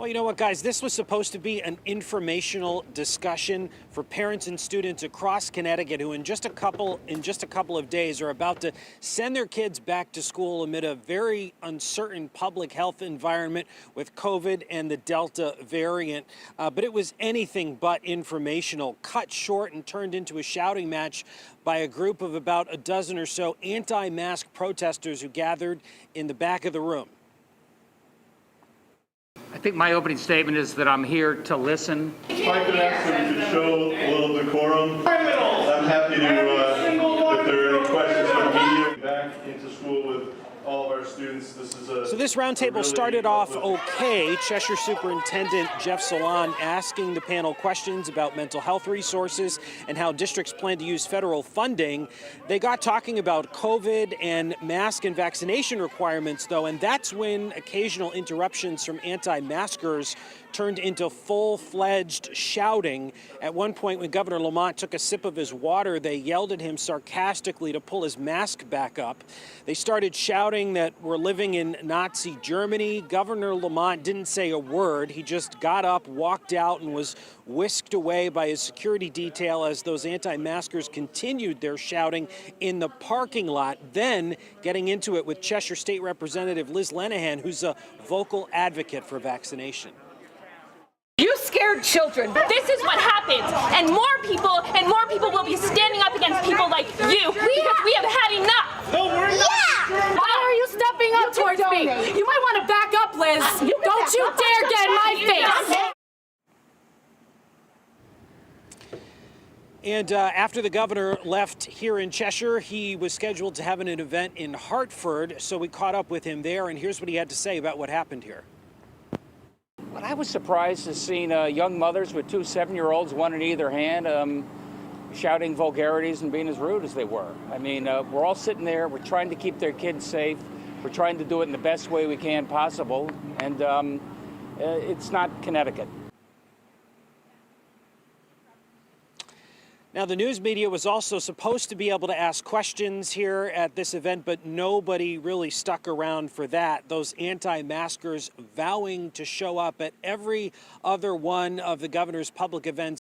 Well, you know what, guys? This was supposed to be an informational discussion for parents and students across Connecticut who in just a couple of days are about to send their kids back to school amid a very uncertain public health environment with COVID and the Delta variant. But it was anything but informational, cut short and turned into a shouting match by a group of about a dozen or so anti-mask protesters who gathered in the back of the room. I think my opening statement is that I'm here to listen. If I could ask that we could show a little decorum, I'm happy to, if there are any questions from the media, back into school with all of our students. So this roundtable started off okay. Cheshire Superintendent Jeff Salon asking the panel questions about mental health resources and how districts plan to use federal funding. They got talking about COVID and mask and vaccination requirements, though, and that's when occasional interruptions from anti-maskers turned into full-fledged shouting. At one point, when Governor Lamont took a sip of his water, they yelled at him sarcastically to pull his mask back up. They started shouting that we're living in Nazi Germany. Governor Lamont didn't say a word. He just got up, walked out, and was whisked away by his security detail as those anti-maskers continued their shouting in the parking lot, then getting into it with Cheshire State Representative Liz Lenehan, who's a vocal advocate for vaccination. You scared children. This is what happens. And more people will be standing up against people like you because we have had enough. No, we're not. Yeah! Why are you stepping up towards me? You might want to back up, Liz. Don't you dare get in my face. And after the governor left here in Cheshire, he was scheduled to have an event in Hartford. So we caught up with him there, and here's what he had to say about what happened here. What I was surprised is seeing young mothers with two 7-year-olds, one in either hand, shouting vulgarities and being as rude as they were. I mean, we're all sitting there. We're trying to keep their kids safe. We're trying to do it in the best way we can possible. And it's not Connecticut. Now, the news media was also supposed to be able to ask questions here at this event, but nobody really stuck around for that. Those anti-maskers vowing to show up at every other one of the governor's public events